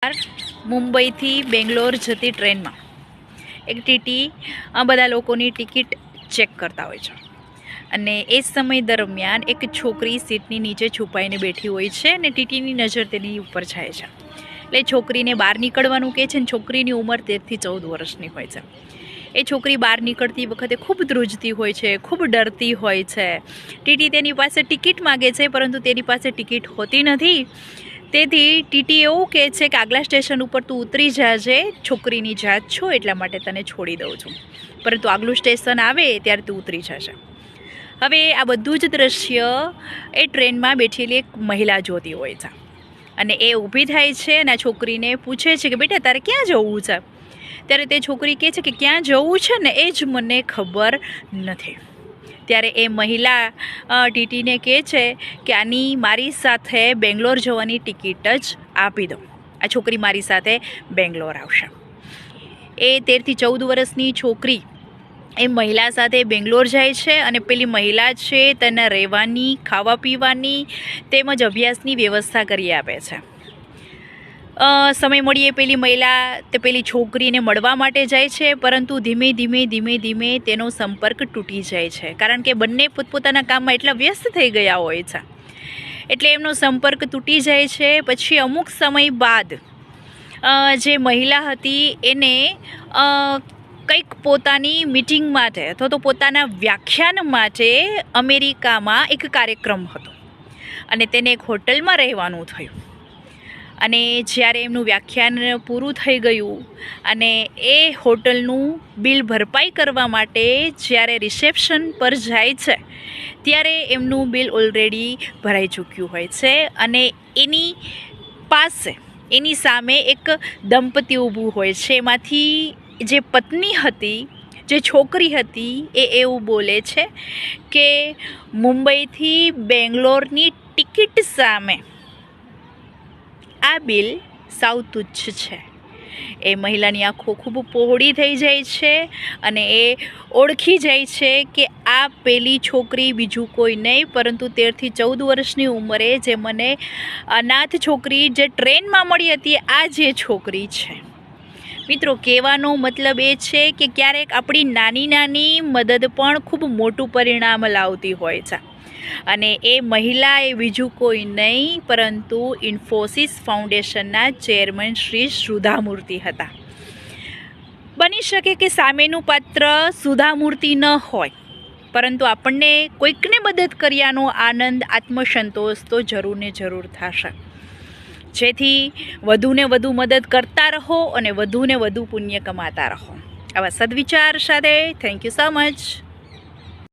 મુંબઈથી બેંગ્લોર જતી ટ્રેનમાં એક ટીટી બધા લોકોની ટિકિટ ચેક કરતા હોય છે અને એ સમય દરમિયાન એક છોકરી સીટની નીચે છુપાઈને બેઠી હોય છે અને ટીટીની નજર તેની ઉપર જાય છે. એટલે છોકરીને બહાર નીકળવાનું કહે છે અને છોકરીની ઉંમર 13 થી 14 વર્ષની હોય છે. એ છોકરી બહાર નીકળતી વખતે ખૂબ ધ્રુજતી હોય છે, ખૂબ ડરતી હોય છે. ટીટી તેની પાસે ટિકિટ માગે છે પરંતુ તેની પાસે ટિકિટ હોતી નથી. તેથી ટીટી એવું કહે છે કે આગલા સ્ટેશન ઉપર તું ઉતરી જાજે, છોકરીની જાત છો એટલા માટે તને છોડી દઉં છું, પરંતુ આગલું સ્ટેશન આવે ત્યારે તું ઉતરી જશે. હવે આ બધું જ દ્રશ્ય એ ટ્રેનમાં બેઠેલી એક મહિલા જોતી હોય છે અને એ ઊભી થાય છે અને આ છોકરીને પૂછે છે કે બેટા તારે ક્યાં જવું છે? ત્યારે તે છોકરી કહે છે કે ક્યાં જવું છે ને એ જ મને ખબર નથી. ત્યારે એ મહિલા ટીટીને કહે છે કે આની મારી સાથે બેંગ્લોર જવાની ટિકિટ જ આપી દો, આ છોકરી મારી સાથે બેંગ્લોર આવશે. એ 13 થી 14 વર્ષની છોકરી એ મહિલા સાથે બેંગ્લોર જાય છે અને પેલી મહિલા છે તેના રહેવાની, ખાવા પીવાની તેમજ અભ્યાસની વ્યવસ્થા કરી આપે છે. સમય મળીએ પેલી મહિલા તે પેલી છોકરીને મળવા માટે જાય છે, પરંતુ ધીમે ધીમે તેનો સંપર્ક તૂટી જાય છે, કારણ કે બંને પોતપોતાના કામમાં એટલા વ્યસ્ત થઈ ગયા હોય છે એટલે એમનો સંપર્ક તૂટી જાય છે. પછી અમુક સમય બાદ જે મહિલા હતી એને કંઈક પોતાની મિટિંગ માટે અથવા તો પોતાના વ્યાખ્યાન માટે અમેરિકામાં એક કાર્યક્રમ હતો અને તેને એક હોટલમાં રહેવાનું થયું. અને જ્યારે એમનું વ્યાખ્યાન પૂરું થઈ ગયું અને એ હોટલનું બિલ ભરપાઈ કરવા માટે જ્યારે રિસેપ્શન પર જાય છે ત્યારે એમનું બિલ ઓલરેડી ભરાઈ ચૂક્યું હોય છે અને એની પાસે એની સામે એક દંપતી ઊભું હોય છે. એમાંથી જે પત્ની હતી, જે છોકરી હતી, એ એવું બોલે છે કે મુંબઈથી બેંગ્લોરની ટિકિટ સામે આ બિલ સાવ તુચ્છ છે. એ મહિલાની આંખો ખૂબ પહોળી થઈ જાય છે અને એ ઓળખી જાય છે કે આ પેલી છોકરી બીજું કોઈ નહીં પરંતુ 13 થી 14 વર્ષની ઉંમરે જે મને અનાથ છોકરી જે ટ્રેનમાં મળી હતી આ જે છોકરી છે. મિત્રો, કહેવાનો મતલબ એ છે કે ક્યારેક આપણી નાની નાની મદદ પણ ખૂબ મોટું પરિણામ લાવતી હોય છે અને એ મહિલા એ બીજું કોઈ નહીં પરંતુ ઇન્ફોસિસ ફાઉન્ડેશનના ચેરમેન શ્રી સુધામૂર્તિ હતા. બની શકે કે સામેનું પાત્ર સુધામૂર્તિ ન હોય પરંતુ આપણને કોઈકને મદદ કર્યાનો આનંદ, આત્મસંતોષ તો જરૂર ને જરૂર થશે. જેથી વધુને વધુ મદદ કરતા રહો અને વધુને વધુ પુણ્ય કમાતા રહો. આવા સદવિચાર સાથે થેન્ક યુ સો મચ.